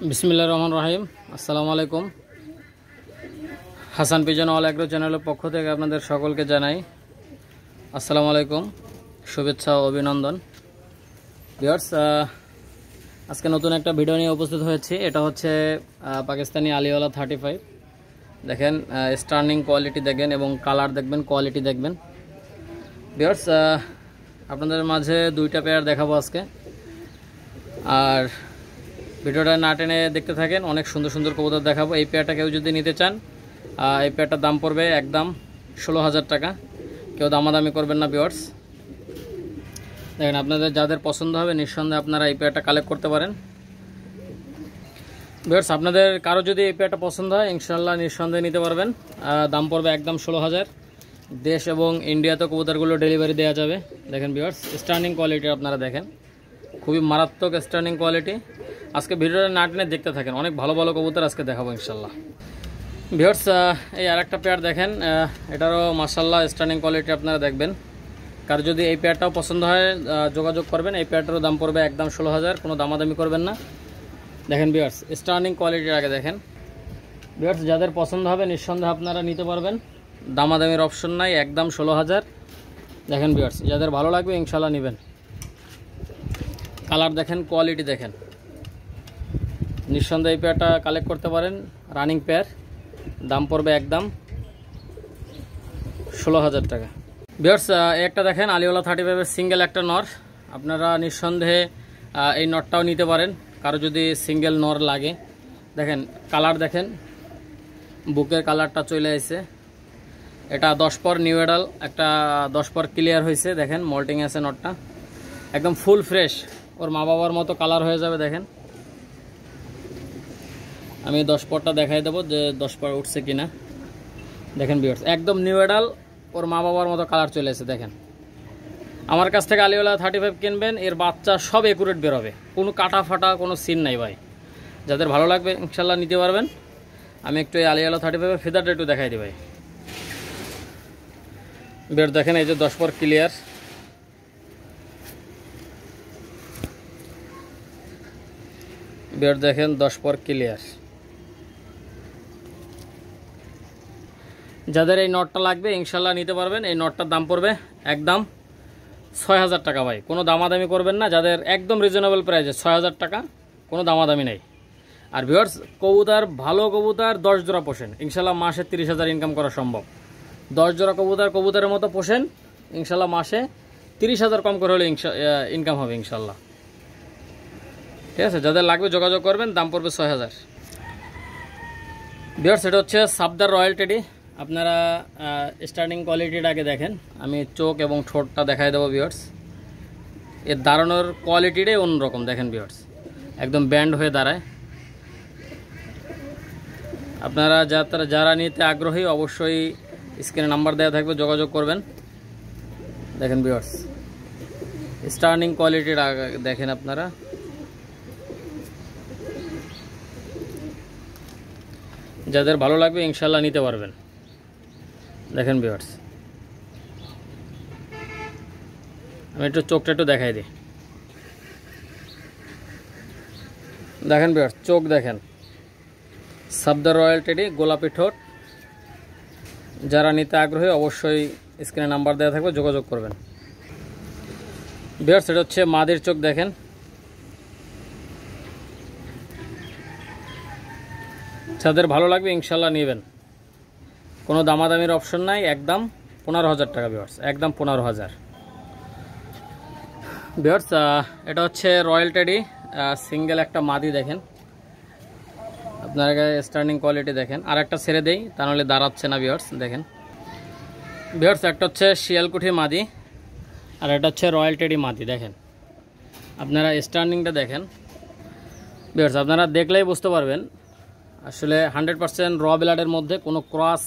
বিসমিল্লাহির রহমানির রহিম। আসসালামু আলাইকুম। হাসান পিজন অল এগ্রো চ্যানেলের পক্ষ থেকে আপনাদের সকলকে জানাই আসসালামু আলাইকুম, শুভেচ্ছা ও অভিনন্দন। ভিউয়ার্স, আজকে নতুন একটা ভিডিও নিয়ে উপস্থিত হয়েছি। এটা হচ্ছে পাকিস্তানি আলিওয়ালা 35। দেখেন, স্টার্নিং কোয়ালিটি দেখবেন এবং কালার দেখবেন, কোয়ালিটি দেখবেন। ভিউয়ার্স, আপনাদের মাঝে দুইটা পেয়ার দেখাবো আজকে, আর ভিডিওটা না টেনে দেখতে থাকেন। অনেক সুন্দর সুন্দর কবুতর দেখাবো। এই পেয়ারটা কেউ যদি নিতে চান, এই পেয়ারটার দাম পড়বে একদম 16,000 টাকা। কেউ দামাদামি করবেন না ভিউয়ার্স। দেখেন, আপনাদের যাদের পছন্দ হবে নিঃসন্দেহে আপনারা এই পেয়ারটা কালেক্ট করতে পারেন। ভিউয়ার্স, আপনাদের কারো যদি এই পেয়ারটা পছন্দ হয় ইনশাল্লাহ নিঃসন্দেহে নিতে পারবেন। দাম পড়বে একদম 16,000। দেশ এবং ইন্ডিয়াতে কবুতরগুলো ডেলিভারি দেওয়া যাবে। দেখেন ভিউয়ার্স, স্টার্নিং কোয়ালিটি আপনারা দেখেন, খুবই মারাত্মক স্টার্নিং কোয়ালিটি। আজকে ভিডিওটা না টেনে দেখতে থাকেন, অনেক ভালো ভালো কবুতর আজকে দেখাবো ইনশাল্লাহ। ভিউয়ার্স, এই আরেকটা পেয়ার দেখেন, এটারও মাশাআল্লাহ স্টার্নিং কোয়ালিটি আপনারা দেখবেন। কার যদি এই পেয়ারটাও পছন্দ হয় যোগাযোগ করবেন। এই পেয়ারটারও দাম পড়বে একদম 16,000, কোনো দামাদামি করবেন না। দেখেন ভিউয়ার্স, স্টার্নিং কোয়ালিটির আগে দেখেন। ভিউয়ার্স, যাদের পছন্দ হবে নিঃসন্দেহে আপনারা নিতে পারবেন, দামাদামির অপশন নাই, একদম 16,000। দেখেন ভিউয়ার্স, যাদের ভালো লাগবে ইনশাল্লাহ নেবেন। কালার দেখেন, কোয়ালিটি দেখেন, নিঃসন্দেহে এই পেয়ারটা কালেক্ট করতে পারেন। রানিং পেয়ার, দাম পড়বে একদম 16,000 টাকা। ভিউয়ার্স, একটা দেখেন আলিওয়ালা 35-এর সিঙ্গেল একটা নর। আপনারা নিঃসন্দেহে এই নরটাও নিতে পারেন কারো যদি সিঙ্গেল নর লাগে। দেখেন কালার দেখেন, বুকের কালারটা চলে আসছে। এটা 10 পর নিউ এডাল, একটা 10 পর ক্লিয়ার হয়েছে। দেখেন মল্টিং আছে নরটা, একদম ফুল ফ্রেশ, ওর মা বাবার মতো কালার হয়ে যাবে। দেখেন, আমি 10 পরটা দেখাই দেবো যে 10 পর উঠছে কিনা। দেখেন ভিউয়ার্স, একদম নিউ এডাল, ওর মা বাবার মতো কালার চলে এসেছে। দেখেন, আমার কাছ থেকে আলিওয়ালা 35 কিনবেন, এর বাচ্চা সব একুরেট বেরোবে, কোনো কাটা ফাটা কোনো সিন নাই ভাই। যাদের ভালো লাগবে ইনশাল্লাহ নিতে পারবেন। আমি একটু এই আলিওয়ালা 35-এর ফিদারটা একটু দেখাই দিই ভাই। বের দেখেন, এই যে 10 পর ক্লিয়ার। বের দেখেন 10 পর ক্লিয়ার। যাদের এই নটটা লাগবে ইনশাল্লাহ নিতে পারবেন। এই নটটার দাম পড়বে একদম 6,000 টাকা ভাই, কোনো দামাদামি করবেন না। যাদের একদম রিজনেবল প্রাইসে 6,000 টাকা, কোনো দামাদামি নেই। আর ভিউয়ার্স, কবুতর ভালো কবুতর 10 জোড়া পোষেন, ইনশাল্লাহ মাসে 30,000 ইনকাম করা সম্ভব। 10 জোড়া কবুতরের মতো পোষেন, ইনশাল্লাহ মাসে 30,000 কম করে হলে ইনকাম হবে ইনশাল্লাহ। ঠিক আছে, যাদের লাগবে যোগাযোগ করবেন, দাম পড়বে 6,000। ভিউয়ার্স, এটা হচ্ছে সাবদার রয়্যাল টেডি। আপনারা স্টার্নিং কোয়ালিটির আগে দেখেন, আমি চোখ এবং ঠোঁটটা দেখাই দেবো ভিউয়ার্স। এর দাঁড়ানোর কোয়ালিটিটাই অন্যরকম। দেখেন ভিউয়ার্স, একদম ব্যান্ড হয়ে দাঁড়ায়। আপনারা যারা নিতে আগ্রহী অবশ্যই স্ক্রিনে নাম্বার দেওয়া থাকবে, যোগাযোগ করবেন। দেখেন ভিউয়ার্স, স্টার্নিং কোয়ালিটির আগে দেখেন আপনারা। যাদের ভালো লাগবে ইনশাল্লাহ নিতে পারবেন। দেখেন ভিউয়ার্স, আমি একটু চোখটা একটু দেখাই দিই। দেখেন ভিউয়ার্স, চোখ দেখেন, সাবদার রয়্যাল টেডি, গোলাপি ঠোঁট। যারা নিতে আগ্রহী অবশ্যই স্ক্রিনে নাম্বার দেওয়া থাকবে, যোগাযোগ করবেন। ভিউয়ার্স, এটা হচ্ছে মাদির চোখ। দেখেন, যাদের ভালো লাগবে ইনশাল্লাহ নেবেন, কোনো দামাদামির অপশন নাই, একদম 15,000 টাকা ভিউয়ার্স, একদম 15,000। ভিউয়ার্স, এটা হচ্ছে রয়্যাল টেডি সিঙ্গেল একটা মাদি। দেখেন আপনার স্টার্নিং কোয়ালিটি দেখেন। আর একটা ছেড়ে দেই, তা নাহলে দাঁড়াচ্ছে না ভিউয়ার্স। দেখেন ভিউয়ার্স, একটা হচ্ছে শিয়ালকুঠি মাদি, আর এটা হচ্ছে রয়্যাল টেডি মাদি। দেখেন আপনারা স্টার্নিংটা দেখেন ভিউয়ার্স, আপনারা দেখলেই বুঝতে পারবেন আসলে 100% র ব্লাডের মধ্যে কোনো ক্রস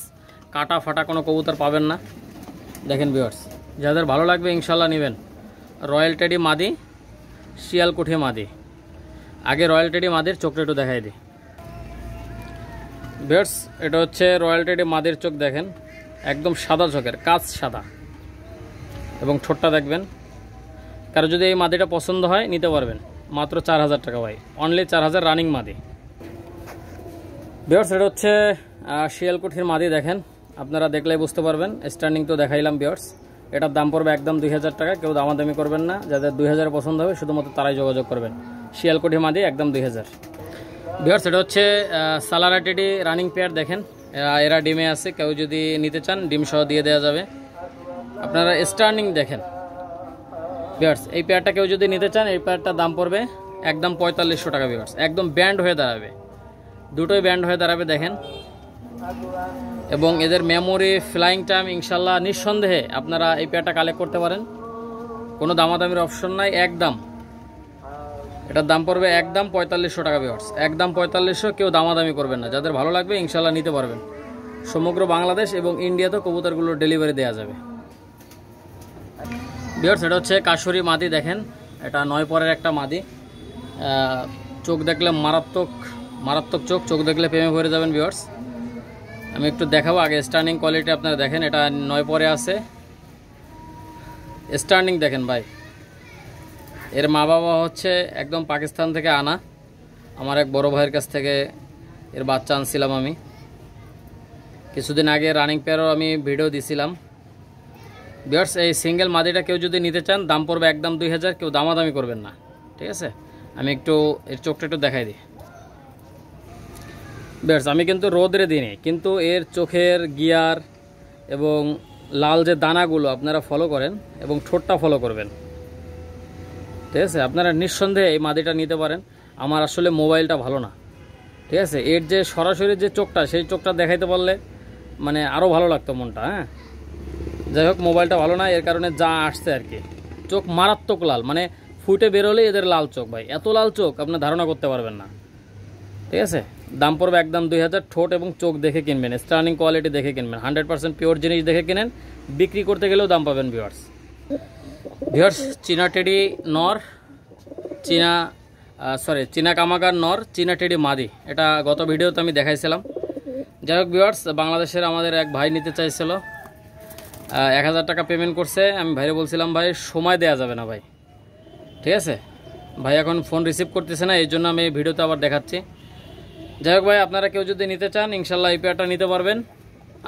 কাটা ফাটা কোনো কবুতর পাবেন না। দেখেন ভিউয়ার্স, যাদের ভালো লাগবে ইনশাল্লাহ নেবেন। রয়্যাল টেডি মাদি, শিয়ালকুঠি মাদি। আগে রয়্যাল টেডি মাদির চোখটা একটু দেখাই দিই ভিউয়ার্স। এটা হচ্ছে রয়্যাল টেডি মাদির চোখ। দেখেন একদম সাদা চোখের, কাঁচ সাদা, এবং ঠোঁটটা দেখবেন। কারো যদি এই মাদিটা পছন্দ হয় নিতে পারবেন, মাত্র 4,000 টাকা ভাই, অনলি 4,000 রানিং মাদি। বিয়ার্স এটা হচ্ছে শিয়ালকুঠির মাদি দেখেন, আপনারা দেখলেই বুঝতে পারবেন। স্ট্যান্ডিং তো দেখাইলাম বিয়ার্স। এটার দাম পড়বে একদম 2000 টাকা। কেউ দামাদামি করবেন না, যাদের 2000 পছন্দ হবে শুধুমাত্র তারাই যোগাযোগ করবেন। শিয়ালকুঠি মাদি একদম 2000। বিয়ার্স এটা হচ্ছে সালারা টেডি রানিং পেয়ার দেখেন, এরা ডিমে আছে। কেউ যদি নিতে চান ডিম সহ দিয়ে দেওয়া যাবে। আপনারা স্ট্যান্ডিং দেখেন বিয়ার্স, এই পেয়ারটা কেউ যদি নিতে চান এই পেয়ারটার দাম পড়বে একদম 4500 টাকা বিয়ার্স। একদম ব্যান্ড হয়ে দাঁড়াবে, দুটোই ব্যান্ড হয়ে দাঁড়াবে দেখেন। এবং এদের মেমোরি ফ্লাইং টাইম ইনশাল্লাহ নিঃসন্দেহে আপনারা এই পেয়ারটা কালেক্ট করতে পারেন, কোনো দামাদামির অপশন নাই। একদম এটার দাম পড়বে একদম 4500 টাকা বিয়ার্স, একদম 4500। কেউ দামাদামি করবেন না, যাদের ভালো লাগবে ইনশাল্লাহ নিতে পারবেন। সমগ্র বাংলাদেশ এবং ইন্ডিয়াতে কবুতরগুলো ডেলিভারি দেওয়া যাবে বিয়ার্স। এটা হচ্ছে কাশুরি মাদি দেখেন, এটা 9 পরের একটা মাদি। চোখ দেখলে মারাত্মক মারাত্মক চোখ, চোখ দেখলে প্রেমে ভরে যাবেন বিয়ার্স। আমি একটু দেখাবো আগে স্ট্যান্ডিং কোয়ালিটি আপনারা দেখেন। এটা 9 পরে আছে, স্ট্যান্ডিং দেখেন ভাই। এর মা বাবা হচ্ছে একদম পাকিস্তান থেকে আনা, আমার এক বড় ভাইয়ের কাছ থেকে এর বাচ্চা আনছিলাম আমি। কিছুদিন আগে রানিং পেয়ারও আমি ভিডিও দিছিলাম বিয়ার্স। এই সিঙ্গেল মাদিটা কেউ যদি নিতে চান দাম পড়বে একদম 2000। কেউ দামাদামি করবেন না, ঠিক আছে। আমি একটু এর চোখটা একটু দেখাই দিই বিয়ার্স। আমি কিন্তু রোদরে দিইনি, কিন্তু এর চোখের গিয়ার এবং লাল যে দানাগুলো আপনারা ফলো করেন এবং ঠোঁটটা ফলো করবেন, ঠিক আছে। আপনারা নিঃসন্দেহে এই মাদিটা নিতে পারেন। আমার আসলে মোবাইলটা ভালো না, ঠিক আছে। এর যে সরাসরি যে চোখটা, সেই চোখটা দেখাইতে পারলে মানে আরও ভালো লাগতো মনটা। হ্যাঁ, যাই হোক মোবাইলটা ভালো না, এর কারণে যা আসছে আর কি। চোখ মারাত্মক লাল, মানে ফুটে বেরোলেই এদের লাল চোখ ভাই। এত লাল চোখ আপনার ধারণা করতে পারবেন না, ঠিক আছে। দাম পড়বে একদম 2000। ঠোঁট এবং চোখ দেখে কিনবেন, স্টার্নিং কোয়ালিটি দেখে কিনবেন। 100% পিওর জিনিস দেখে কিনেন, বিক্রি করতে গেলেও দাম পাবেন ভিউয়ার্স। ভিউয়ার্স চীনা টেডি নর, চীনা কামাগার নর, চীনা টেডি মাদি, এটা গত ভিডিওতে আমি দেখাইছিলাম। যাই হোক ভিউয়ার্স, বাংলাদেশের আমাদের এক ভাই নিতে চাইছিল, 1000 টাকা পেমেন্ট করছে। আমি ভাইরে বলছিলাম ভাই সময় দেয়া যাবে না ভাই, ঠিক আছে। ভাই এখন ফোন রিসিভ করতেছে না, এই জন্য আমি এই ভিডিওতে আবার দেখাচ্ছি। যাই হোক ভাই, আপনারা কেউ যদি নিতে চান ইনশাল্লাহ এই পেয়ারটা নিতে পারবেন।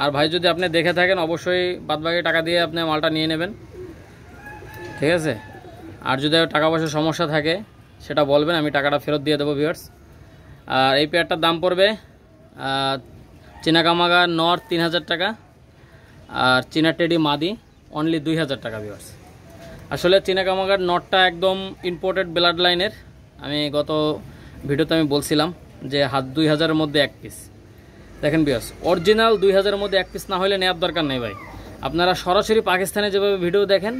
আর ভাই যদি আপনি দেখে থাকেন অবশ্যই বাদবাকি টাকা দিয়ে আপনি মালটা নিয়ে নেবেন, ঠিক আছে। আর যদি টাকা পয়সার সমস্যা থাকে সেটা বলবেন, আমি টাকাটা ফেরত দিয়ে দেবো ভিউয়ার্স। আর এই পেয়ারটার দাম পড়বে চীনা কামাগার নর 3000 টাকা, আর চীনা টেডি মাদি অনলি 2000 টাকা ভিউয়ার্স। আসলে চীনা কামাগার নটটা একদম ইম্পোর্টেড ব্লাড লাইনের। আমি গত ভিডিওতে আমি বলছিলাম যে 2000-এর মধ্যে এক পিস। দেখেন ভিউয়ার্স, অরিজিনাল 2000-এর মধ্যে এক পিস না হলে নেওয়ার দরকার নেই ভাই। আপনারা সরাসরি পাকিস্তানে যেভাবে ভিডিও দেখেন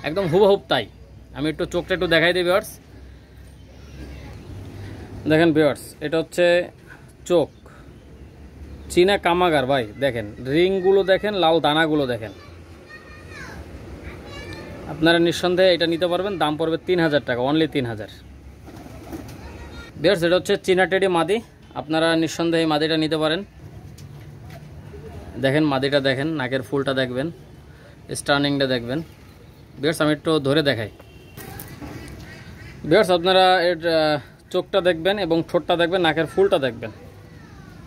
একদম হুবহুব তাই। আমি একটু চোখটা একটু দেখাই দিই ভিউয়ার্স। দেখেন ভিউয়ার্স, এটা হচ্ছে চোখ, চীনা কামাগার ভাই। দেখেন রিংগুলো দেখেন, লাল দানাগুলো দেখেন। আপনারা নিঃসন্দেহে এটা নিতে পারবেন। দাম পড়বে 3000 টাকা, অনলি 3000। ভিউয়ার্স এটা হচ্ছে চীনা টেডি মাদি, আপনারা নিঃসন্দেহে মাদিটা নিতে পারেন। দেখেন মাদিটা দেখেন, নাকের ফুলটা দেখবেন, স্টার্নিংটা দেখবেন। ভিউয়ার্স আমি একটু ধরে দেখাই। ভিউয়ার্স আপনারা এর চোখটা দেখবেন এবং ঠোঁটটা দেখবেন, নাকের ফুলটা দেখবেন।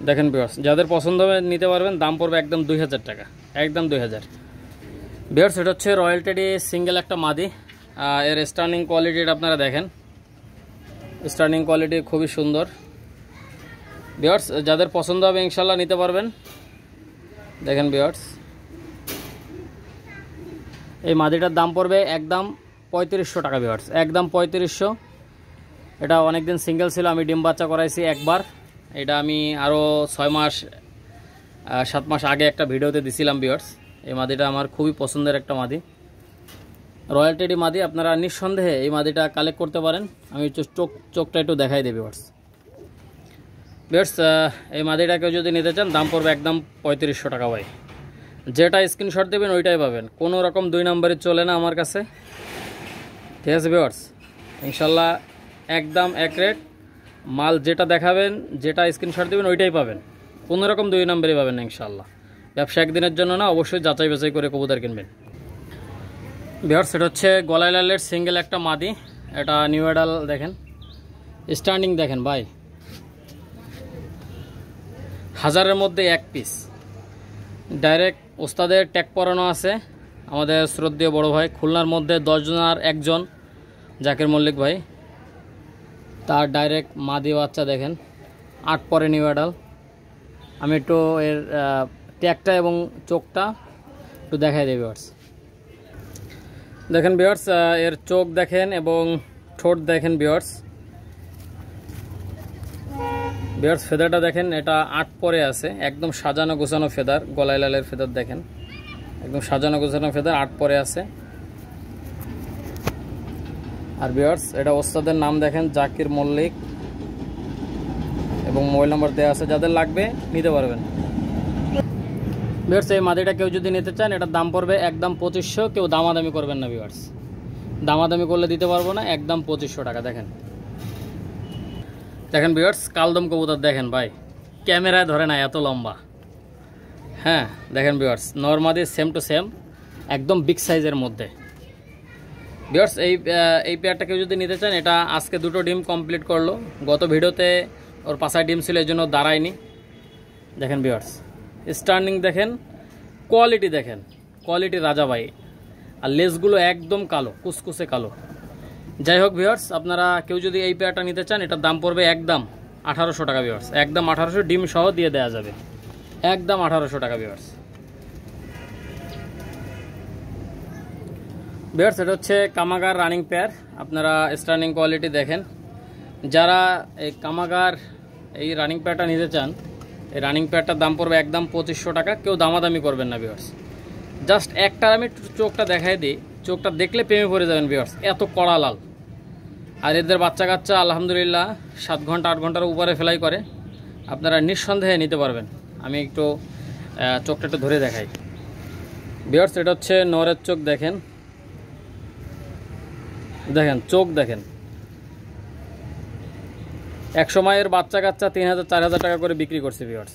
দেখেন ভিউয়ার্স, যাদের পছন্দ হবে নিতে পারবেন। দাম পড়বে একদম 2000 টাকা, একদম 2000। ভিউয়ার্স এটা হচ্ছে রয়্যাল টেডি সিঙ্গেল একটা মাদি। এর স্টার্নিং কোয়ালিটিটা আপনারা দেখেন, স্টার্নিং কোয়ালিটি খুবই সুন্দর। ভিউয়ার্স যাদের পছন্দ হবে ইনশাল্লাহ নিতে পারবেন। দেখেন ভিউয়ার্স, এই মাদিটার দাম পড়বে একদম 3500 টাকা ভিউয়ার্স, একদম 3500। এটা অনেকদিন সিঙ্গেল ছিল, আমি ডিম বাচ্চা করাইছি একবার। এটা আমি আরও 6-7 মাস আগে একটা ভিডিওতে দিছিলাম ভিউয়ার্স। এই মাদিটা আমার খুবই পছন্দের একটা মাদি, রয়্যাল টেডি মাদি। আপনারা নিঃসন্দেহে এই মাদিটা কালেক্ট করতে পারেন। আমি চোখটা একটু দেখাই দেব ভিউয়ার্স। ভিউয়ার্স এই মাদিটাকে যদি নিতে চান দাম পড়বে একদম 3500 টাকা ভাই। যেটা স্ক্রিনশট দেবেন ওইটাই পাবেন, কোনো রকম 2 নম্বরে চলে না আমার কাছে, ঠিক আছে ভিউয়ার্স। ইনশাল্লাহ একদম এক রেট মাল, যেটা দেখাবেন যেটা স্ক্রিনশট দেবেন ওইটাই পাবেন, কোনো রকম 2 নম্বরই পাবেন না ইনশাল্লাহ। ব্যবসা একদিনের জন্য না, অবশ্যই যাচাই বাছাই করে কবুতর কিনবেন। ভিউয়ার্স এটা হচ্ছে গলায় লালের সিঙ্গেল একটা মাদি, এটা নিউ অ্যাডাল। দেখেন স্ট্যান্ডিং দেখেন ভাই, 1000-এর মধ্যে 1 পিস। ডাইরেক্ট ওস্তাদের ট্যাগ পরানো আছে আমাদের শ্রদ্ধেয় বড় ভাই, খুলনার মধ্যে 10 জনের একজন জাকির মল্লিক ভাই। তার ডাইরেক্ট মাদি বাচ্চা দেখেন, 8 পরে নিউ অ্যাডাল। আমি একটু এর ট্যাগটা এবং চোখটা একটু দেখাই দেই ভিউয়ার্স। দেখেন ভিউয়ার্স, এর চোখ দেখেন এবং ঠোঁট দেখেন ভিউয়ার্স। ফেদারটা দেখেন, এটা 8 পরে আছে, একদম সাজানো গোছানো ফেদার। গলায় লালের ফেদার দেখেন, একদম সাজানো গোছানো ফেদার, 8 পরে আছে। আর ভিউয়ার্স, এটা ওস্তাদের নাম দেখেন জাকির মল্লিক এবং মোবাইল নাম্বার দেওয়া আছে, যাদের লাগবে নিতে পারবেন। ভিউয়ার্স, এই মাদিটা কেউ যদি নিতে চান, এটার দাম পড়বে একদম 2500। কেউ দামাদামি করবেন না ভিউয়ার্স, দামাদামি করলে দিতে পারবো না, একদম 2500 টাকা। দেখেন ভিউয়ার্স, কালদম কবুতর দেখেন ভাই, ক্যামেরায় ধরে না এত লম্বা। হ্যাঁ দেখেন ভিউয়ার্স, নরমাদি সেম টু সেম, একদম বিগ সাইজের মধ্যে। ভিউয়ার্স, এই পেয়ারটা কেউ যদি নিতে চান, এটা আজকে 2টো ডিম কমপ্লিট করলো। গত ভিডিওতে ওর 5 ডিম ছিল, এই জন্য দাঁড়ায়নি। দেখেন ভিউয়ার্স, স্টার্নিং দেখেন, কোয়ালিটি দেখেন, কোয়ালিটি রাজা ভাই। আর লেজগুলো একদম কালো, কুসকুসে কালো। যাই হোক ভিউয়ার্স, আপনারা কেউ যদি এই পেয়ারটা নিতে চান, এটার দাম পড়বে একদম 1800 টাকা ভিউয়ার্স, একদম 1800, ডিম সহ দিয়ে দেওয়া যাবে, একদম 1800 টাকা ভিউয়ার্স। এটা হচ্ছে কামাগার রানিং পেয়ার। আপনারা স্টার্নিং কোয়ালিটি দেখেন। যারা এই কামাগার এই রানিং পেয়ারটা নিতে চান, এই রানিং পেয়ারটার দাম পড়বে একদম 2500 টাকা। কেউ দামাদামি করবেন না ভিউয়ার্স। জাস্ট একটা আমি চোখটা দেখাই দিই, চোখটা দেখলে প্রেমে পড়ে যাবেন ভিউয়ার্স, এত কড়া লাল। আর এদের বাচ্চা কাচ্চা আলহামদুলিল্লাহ 7 ঘন্টা 8 ঘন্টার উপরে ফ্লাই করে, আপনারা নিঃসন্দেহে নিতে পারবেন। আমি একটু চোখটা একটু ধরে দেখাই ভিউয়ার্স। এটা হচ্ছে নরের চোখ দেখেন, চোখ দেখেন। এক সময়ের বাচ্চা কাচ্চা 3000-4000 টাকা করে বিক্রি করছে ভিউয়ার্স।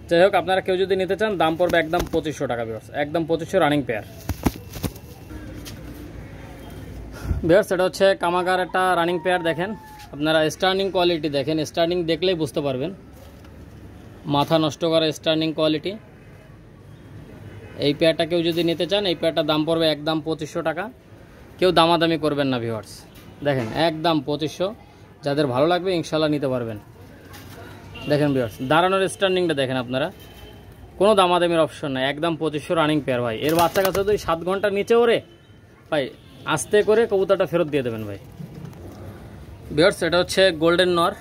যাই হোক, আপনারা কেউ যদি নিতে চান, দাম পড়বে একদম 2500 টাকা ভিউয়ার্স, একদম 2500 রানিং পেয়ার। ভিউয়ার্স, এটা হচ্ছে কামাগার একটা রানিং পেয়ার দেখেন। আপনারা স্টার্নিং কোয়ালিটি দেখেন, স্টার্নিং দেখলেই বুঝতে পারবেন, মাথা নষ্ট করা স্টার্নিং কোয়ালিটি। এই পেয়ারটা কেউ যদি নিতে চান, এই পেয়ারটার দাম পড়বে একদম 2500 টাকা। কেউ দামাদামি করবেন না ভিউয়ার্স। দেখেন একদম 2500, যাদের ভালো লাগবে ইনশাল্লাহ নিতে পারবেন। দেখেন ভিউয়ার্স, দাঁড়ানোর স্ট্যান্ডিংটা দেখেন আপনারা, কোনো দামাদামির অপশন নাই, একদম 2500 রানিং পেয়ার ভাই। এর বাচ্চা কাছে যদি 7 ঘন্টার নিচে ওরে ভাই, আস্তে করে কবুতরটা ফেরত দিয়ে দেবেন ভাই। ভিউয়ার্স, এটা হচ্ছে গোল্ডেন নর।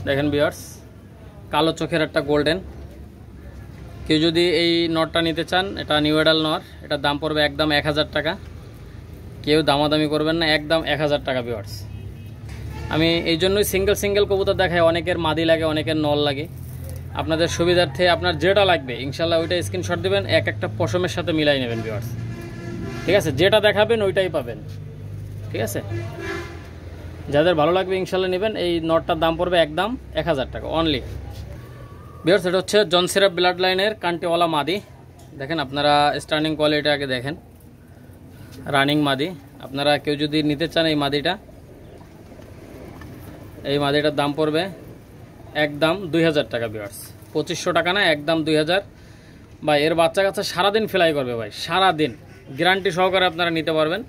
দেখেন ভিউয়ার্স, কালো চোখের একটা গোল্ডেন। কেউ যদি এই নরটা নিতে চান, এটা নিউ অ্যাডাল নর, এটার দাম পড়বে একদম 1000 টাকা। কেউ দামাদামি করবেন না, একদম 1000 টাকা ভিউয়ার্স। আমি এই জন্যই সিঙ্গেল কবুতর দেখাই, অনেকের মাদি লাগে, অনেকের নল লাগে। আপনাদের সুবিধার্থে আপনার যেটা লাগবে ইনশাল্লাহ ওইটা স্ক্রিনশট দেবেন, এক একটা পশমের সাথে মিলাই নেবেন ভিউয়ার্স, ঠিক আছে? যেটা দেখাবেন ওইটাই পাবেন, ঠিক আছে? যাদের ভালো লাগবে ইনশাল্লাহ নেবেন। এই নটটার দাম পড়বে একদম 1000 টাকা অনলি ভিউয়ার্স। এটা হচ্ছে জনসিরা ব্লাড লাইনের কান্টিওয়ালা মাদি। দেখেন আপনারা স্টার্নিং কোয়ালিটি আগে দেখেন, রানিং মাদি। আপনারা কেউ যদি নিতে চান এই মাদিটার দাম পড়বে একদম 2000 টাকা ভিউয়ার্স, 2500 টাকা না, একদম 2000। ভাই এর বাচ্চা কাচ্চা সারাদিন ফ্লাই করবে ভাই, সারাদিন গ্যারান্টি সহকারে আপনারা নিতে পারবেন।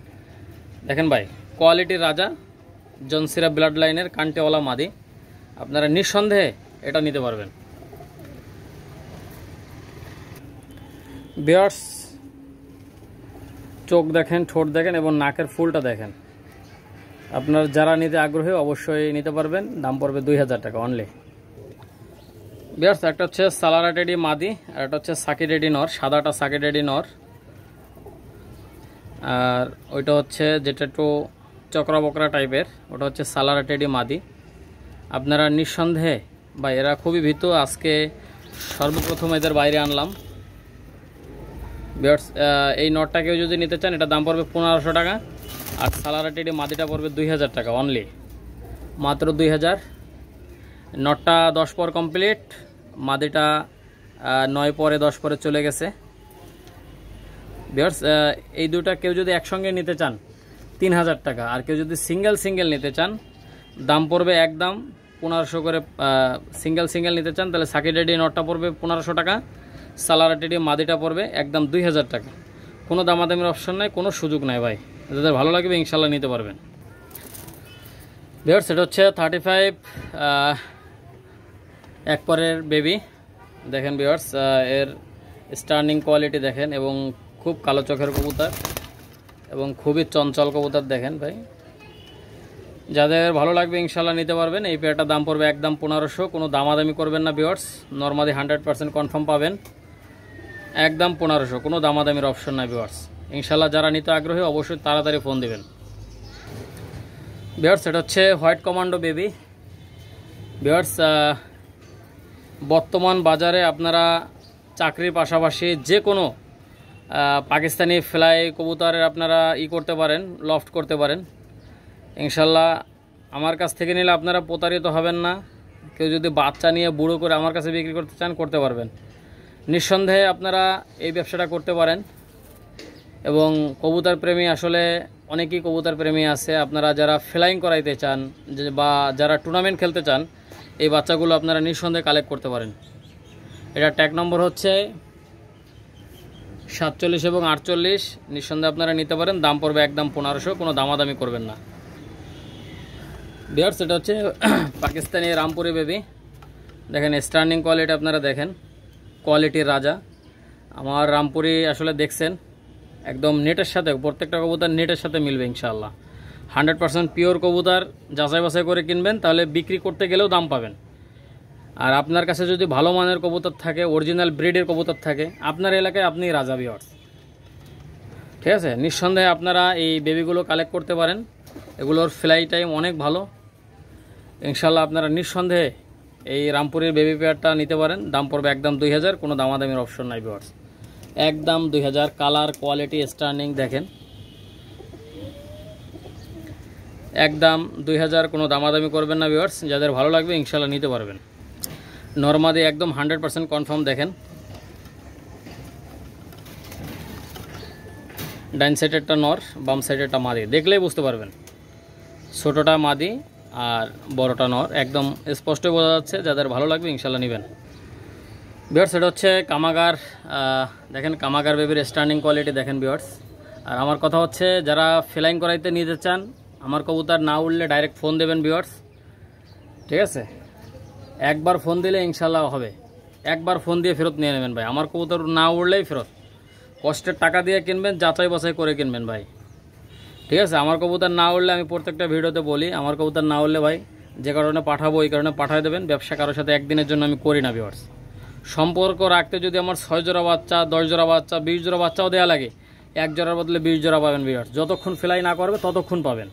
দেখেন ভাই, কোয়ালিটির রাজা, জনসিরা ব্লাড লাইনের কান্টিওয়ালা মাদি, আপনারা নিঃসন্দেহে এটা নিতে পারবেন ভিউয়ার্স। চোখ দেখেন, ঠোঁট দেখেন এবং নাকের ফুলটা দেখেন। আপনার যারা নিতে আগ্রহী অবশ্যই নিতে পারবেন, দাম পড়বে 2000 টাকা অনলি ভিউয়ার্স। একটা হচ্ছে সালারা টেডি মাদি, আর একটা হচ্ছে সাকি টেডি নর, সাদাটা সাকি টেডি নর, আর ওইটা হচ্ছে যেটা একটু চক্রা বকরা টাইপের, ওটা হচ্ছে সালারা টেডি মাদি। আপনারা নিঃসন্দেহে ভাই, এরা খুবই ভীতু, আজকে সর্বপ্রথম এদের বাইরে আনলাম ভিউয়ার্স। এই নটটা কেউ যদি নিতে চান, এটা দাম পড়বে 1500 টাকা, আর সালারা টেডি মাদিটা পড়বে 2000 টাকা অনলি, মাত্র 2000। নটটা 10 পর কমপ্লিট, মাদিটা 9 পরে 10 পরে চলে গেছে ভিউয়ার্স। এই দুটা কেউ যদি একসঙ্গে নিতে চান 3000 টাকা, আর কেউ যদি সিঙ্গেল নিতে চান দাম পড়বে একদম 1500 করে, সিঙ্গেল সিঙ্গেল নিতে চান তাহলে সাকি ডেডি নটটা পড়বে 1500 টাকা, সালারা টেডি মাদিটা পড়বে একদম 2000 টাকা। কোনো দামাদামির অপশন নাই, কোনো সুযোগ নাই ভাই, যাদের ভালো লাগবে ইনশাল্লাহ নিতে পারবেন। ভিউয়ার্স এটা হচ্ছে 35 এক পরের বেবি, দেখেন ভিউয়ার্স এর স্টার্নিং কোয়ালিটি দেখেন, এবং খুব কালো চোখের কবুতর এবং খুবই চঞ্চল কবুতর দেখেন ভাই, যাদের ভালো লাগবে ইনশাল্লাহ নিতে পারবেন। এই পেয়ারটার দাম পড়বে একদম 1500, কোনো দামাদামি করবেন না ভিউয়ার্স, নরমালি 100% কনফার্ম পাবেন, একদম 1500, কোনো দামাদামির অপশন নাই ভিউয়ার্স। ইনশাল্লাহ যারা নিতে আগ্রহী অবশ্যই তাড়াতাড়ি ফোন দিবেন। ভিউয়ার্স এটা হচ্ছে হোয়াইট কমান্ডো বেবি। ভিউয়ার্স বর্তমান বাজারে আপনারা চাকরির পাশাপাশি যে কোনো পাকিস্তানি ফ্লাই কবুতরের আপনারা করতে পারেন, লফট করতে পারেন ইনশাল্লাহ। আমার কাছ থেকে নিলে আপনারা প্রতারিত হবেন না। কেউ যদি বাচ্চা নিয়ে বুড়ো করে আমার কাছে বিক্রি করতে চান করতে পারবেন, নিঃসন্দেহে আপনারা এই ব্যবসাটা করতে পারেন। এবং কবুতর প্রেমী আসলে অনেকেই কবুতর প্রেমী আছে, আপনারা যারা ফ্লাইং করাইতে চান বা যারা টুর্নামেন্ট খেলতে চান এই বাচ্চাগুলো আপনারা নিঃসন্দেহে কালেক্ট করতে পারেন। এটা ট্যাগ নম্বর হচ্ছে 47 এবং 48, নিঃসন্দেহে আপনারা নিতে পারেন। দাম পড়বে একদম 1500, কোনো দামাদামি করবেন না। ভিউয়ার্স এটা হচ্ছে পাকিস্তানি রামপুরি বেবি, দেখেন স্টার্নিং কোয়ালিটি আপনারা দেখেন, কোয়ালিটির রাজা। আমার রামপুরি আসলে দেখছেন একদম নেটের সাথে, প্রত্যেকটা কবুতর নেটের সাথে মিলবে ইনশাআল্লাহ। 100% পিওর কবুতর যাচাই বাছাই করে কিনবেন, তাহলে বিক্রি করতে গেলেও দাম পাবেন। আর আপনার কাছে যদি ভালো মানের কবুতর থাকে, অরিজিনাল ব্রিডের কবুতর থাকে, আপনার এলাকায় আপনি রাজা ভিউয়ার্স, ঠিক আছে। নিঃসন্দেহে আপনারা এই বেবিগুলো কালেক্ট করতে পারেন, এগুলোর ফ্লাই টাইম অনেক ভালো ইনশাআল্লাহ। আপনারা নিঃসন্দেহে এই রামপুরের বেবি পেয়ারটা নিতে পারেন। দাম পড়বে একদম 2000, কোনো দামাদামির অপশন নাই ভিউয়ার্স, একদম 2000। কালার কোয়ালিটি স্টার্নিং দেখেন, একদম 2000, কোনো দামাদামি করবেন না ভিউয়ার্স। যাদের ভালো লাগবে ইনশাআল্লাহ নিতে পারবেন। নরমাদি একদম 100% কনফার্ম দেখেন, ডাইন সাইডেরটা নর, বাম সাইডেরটা মাদি, দেখলেই বুঝতে পারবেন। ছোটোটা মাদি আর বড়টা নর, একদম স্পষ্ট বোঝা যাচ্ছে। যাদের ভালো লাগবে ইনশাআল্লাহ নেবেন। ভিউয়ার্স এটা হচ্ছে কামাগার, দেখেন কামাগার বেবির স্টার্নিং কোয়ালিটি দেখেন ভিউয়ার্স। আর আমার কথা হচ্ছে যারা ফ্লাইং করাইতে নিতে চান, আমার কবুতর না উঠলে ডাইরেক্ট ফোন দেবেন ভিউয়ার্স, ঠিক আছে। একবার ফোন দিলে ইনশাআল্লাহ হবে, একবার ফোন দিয়ে ফেরত নিয়ে নেবেন ভাই। আমার কবুতর না উঠলেই ফেরত, কষ্টের টাকা দিয়ে কিনবেন, যাচাই বাছাই করে কিনবেন ভাই, ঠিক আছে। আমার কবুতর না উঠলে আমি প্রত্যেকটা ভিডিওতে বলি, আমার কবুতর না উঠলে ভাই যে কারণে পাঠাবো এই কারণে পাঠিয়ে দেবেন। ব্যবসা কারোর সাথে একদিনের জন্য আমি করি না ভিউয়ার্স। সম্পর্ক রাখতে যদি আমার 6 জোড়া বাচ্চা, 10 জোড়া বাচ্চা, 20 জোড়া বাচ্চাও দেওয়া লাগে, 1 জোড়ার বদলে 20 জোড়া পাবেন ভিউয়ার্স। যতক্ষণ ফ্লাই না করবে ততক্ষণ পাবেন।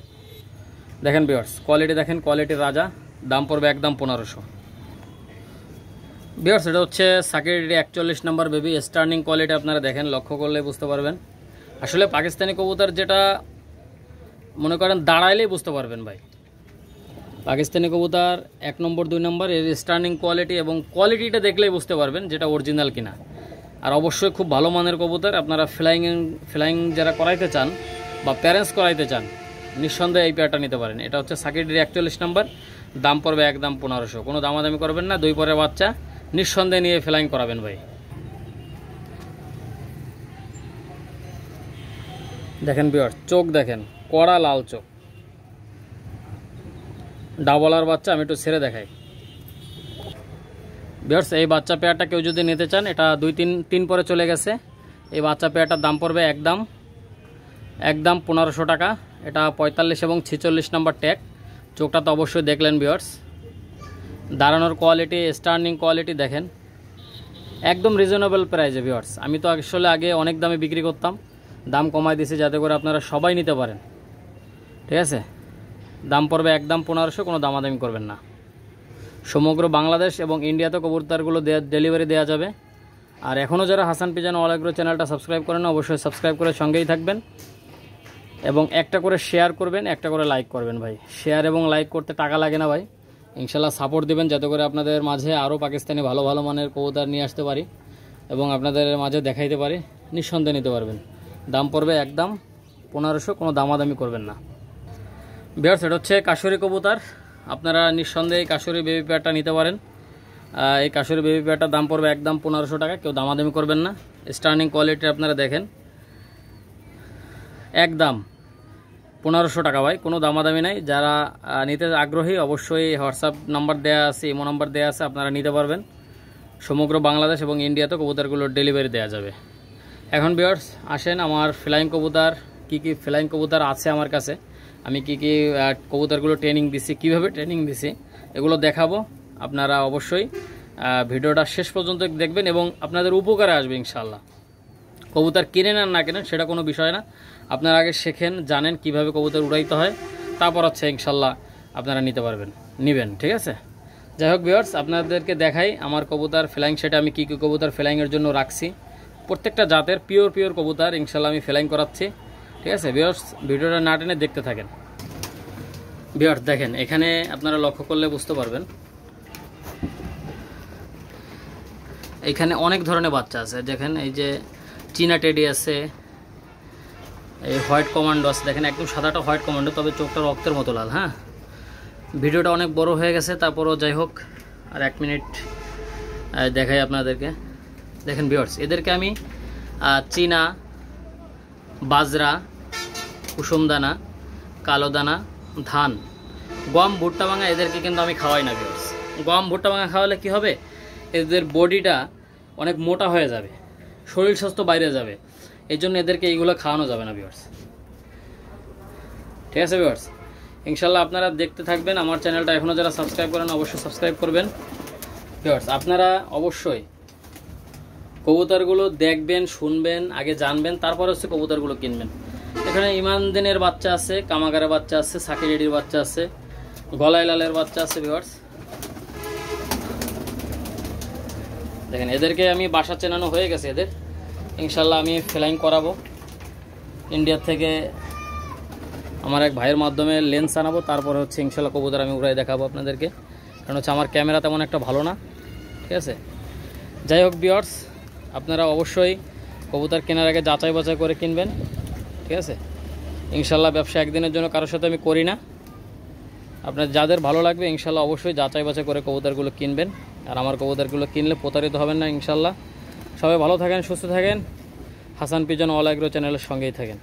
দেখেন ভিউয়ার্স কোয়ালিটি দেখেন, কোয়ালিটির রাজা। দাম পড়বে একদম 1500। ভিউয়ার্স এটা হচ্ছে সাকি ডেডি 41 নম্বর বেবি, স্টার্নিং কোয়ালিটি আপনারা দেখেন, লক্ষ্য করলে বুঝতে পারবেন। আসলে পাকিস্তানি কবুতর যেটা মনে করেন দাঁড়াইলেই বুঝতে পারবেন ভাই, পাকিস্তানি কবুতর 1 নম্বর 2 নম্বর এর স্টার্নিং কোয়ালিটি এবং কোয়ালিটিটা দেখলেই বুঝতে পারবেন যেটা অরিজিনাল কিনা। আর অবশ্যই খুব ভালো মানের কবুতর। আপনারা ফ্লাইং যারা করাইতে চান বা প্যারেন্টস করাইতে চান, নিঃসন্দেহে এই পেয়ারটা নিতে পারেন। এটা হচ্ছে সাকি ডেডি 41 নম্বর, দাম পড়বে একদম 1500, কোনো দামাদামি করবেন না। 2 পরের বাচ্চা নিঃসন্দেহে নিয়ে ফ্লাইং করাবেন ভাই। দেখেন ভিউয়ার্স চোখ দেখেন, কড়া লাল চোখ, ডাবলার বাচ্চা। আমি একটু ছেড়ে দেখাই ভিউয়ার্স। এই বাচ্চা পেয়ারটা কেউ যদি নিতে চান, এটা 2-3 পরে চলে গেছে। এই বাচ্চা পেয়ারটার দাম পড়বে একদম 1500 টাকা। এটা 45 এবং 46 নম্বর ট্যাগ। চোখটা তো অবশ্যই দেখলেন ভিউয়ার্স। দাঁড়ানোর কোয়ালিটি, স্টার্নিং কোয়ালিটি দেখেন, একদম রিজনেবল প্রাইসে ভিউয়ার্স। আমি তো আসলে আগে অনেক দামে বিক্রি করতাম, দাম কমাই দিয়েছি যাতে করে আপনারা সবাই নিতে পারেন, ঠিক আছে। দাম পড়বে একদম 1500, কোনো দামাদামি করবেন না। সমগ্র বাংলাদেশ এবং ইন্ডিয়াতে কবুতরগুলো ডেলিভারি দেওয়া যাবে। আর এখনও যারা হাসান পিজন অল এগ্রো চ্যানেলটা সাবস্ক্রাইব করেন, অবশ্যই সাবস্ক্রাইব করে সঙ্গেই থাকবেন এবং একটা করে শেয়ার করবেন, একটা করে লাইক করবেন ভাই। শেয়ার এবং লাইক করতে টাকা লাগে না ভাই, ইনশাল্লাহ সাপোর্ট দিবেন যাতে করে আপনাদের মাঝে আরও পাকিস্তানি ভালো ভালো মানের কবুতর নিয়ে আসতে পারি এবং আপনাদের মাঝে দেখাইতে পারি। নিঃসন্দেহে নিতে পারবেন। দাম পড়বে একদম 1500, কোনো দামাদামি করবেন না। ভিউয়ার্স এটা হচ্ছে কাশুরি কবুতর, আপনারা নিঃসন্দেহে এই কাশুরি বেবি পেয়ারটা নিতে পারেন। এই কাশুরি বেবি পেয়ারটার দাম পড়বে একদম 1500 টাকা। কেউ দামাদামি করবেন না। স্টার্নিং কোয়ালিটি আপনারা দেখেন, একদম 1500 টাকা ভাই, কোনো দামাদামি নাই। যারা নিতে আগ্রহী অবশ্যই হোয়াটসঅ্যাপ নাম্বার দেওয়া আছে, ইমো নাম্বার দেওয়া আছে, আপনারা নিতে পারবেন। সমগ্র বাংলাদেশ এবং ইন্ডিয়াতে কবুতরগুলোর ডেলিভারি দেওয়া যাবে। এখন ভিউয়ার্স আসেন আমার ফ্লাইং কবুতর, কী কী ফ্লাইং কবুতর আছে আমার কাছে, আমি কী কী কবুতরগুলো ট্রেনিং দিছি, কিভাবে ট্রেনিং দিছি, এগুলো দেখাবো। আপনারা অবশ্যই ভিডিওটা শেষ পর্যন্ত দেখবেন এবং আপনাদের উপকারে আসবে ইনশাআল্লাহ। কবুতর কিনেন আর না কেনেন সেটা কোনো বিষয় না, আপনারা আগে শেখেন, জানেন কিভাবে কবুতর উড়াইতে হয়, তারপর হচ্ছে ইনশাআল্লাহ আপনারা নিতে পারবেন, নেবেন। ঠিক আছে, যাই হোক ভিউয়ার্স আপনাদেরকে দেখাই আমার কবুতর ফ্লাইং সেটে আমি কী কী কবুতর ফ্লাইংয়ের জন্য রাখছি। প্রত্যেকটা জাতের পিওর কবুতর ইনশাআল্লাহ আমি ফ্লাইং করাচ্ছি। ঠিক আছে ভিউয়ার্স, ভিডিওটা না টেনে দেখতে থাকেন। ভিউয়ার্স দেখেন, এখানে আপনারা লক্ষ্য করলে বুঝতে পারবেন, এখানে অনেক ধরনের বাচ্চা আছে। দেখেন এই যে চীনা টেডি আছে, এই হোয়াইট কমান্ডো আছে, দেখেন একদম সাদাটা হোয়াইট কমান্ডো, তবে চোখটা রক্তের মতো লাল। হ্যাঁ, ভিডিওটা অনেক বড় হয়ে গেছে, তারপরও যাই হোক আর 1 মিনিট দেখাই আপনাদেরকে। দেখেন ভিউয়ার্স, এদেরকে আমি চীনা, বাজরা, কুসুমদানা, কালো দানা, ধান, গম, ভুট্টা ভাঙা এদেরকে কিন্তু আমি খাওয়াই না ভিউয়ার্স। গম ভুট্টা ভাঙা খাওয়ালে কি হবে, এদের বডিটা অনেক মোটা হয়ে যাবে, শরীর স্বাস্থ্য বাইরে যাবে, এই জন্য এদেরকে এইগুলো খাওয়ানো যাবে না ভিউয়ার্স। ঠিক আছে ভিউয়ার্স, ইনশাল্লাহ আপনারা দেখতে থাকবেন। আমার চ্যানেলটা এখনও যারা সাবস্ক্রাইব করেন অবশ্যই সাবস্ক্রাইব করবেন। ভিউয়ার্স আপনারা অবশ্যই কবুতরগুলো দেখবেন, শুনবেন, আগে জানবেন, তারপর হচ্ছে কবুতরগুলো কিনবেন। এখানে ইমানদিনের বাচ্চা আছে, কামাগারের বাচ্চা আছে, সাকিরেডির বাচ্চা আছে, গলায় লালের বাচ্চা আছে। ভিউয়ার্স দেখেন, এদেরকে আমি বাসা চেনানো হয়ে গেছে, এদের ইনশাল্লাহ আমি ফ্লাইং করাবো। ইন্ডিয়া থেকে আমার এক ভাইয়ের মাধ্যমে লেন্স আনাবো, তারপরে হচ্ছে ইনশাল্লাহ কবুতর আমি উড়াই দেখাবো আপনাদেরকে, কারণ হচ্ছে আমার ক্যামেরা তেমন একটা ভালো না। ঠিক আছে, যাই হোক ভিউয়ার্স আপনারা অবশ্যই কবুতর কেনার আগে যাচাই বাছাই করে কিনবেন। ঠিক আছে, ইনশাল্লাহ ব্যবসা একদিনের জন্য কারোর সাথে আমি করি না। আপনার যাদের ভালো লাগবে ইনশাল্লাহ অবশ্যই যাচাই বাছাই করে কবুতরগুলো কিনবেন, আর আমার কবুতরগুলো কিনলে প্রতারিত হবেন না ইনশাল্লাহ। সবাই ভালো থাকেন, সুস্থ থাকেন, হাসান পিজন অল এগ্রো চ্যানেলের সঙ্গেই থাকেন।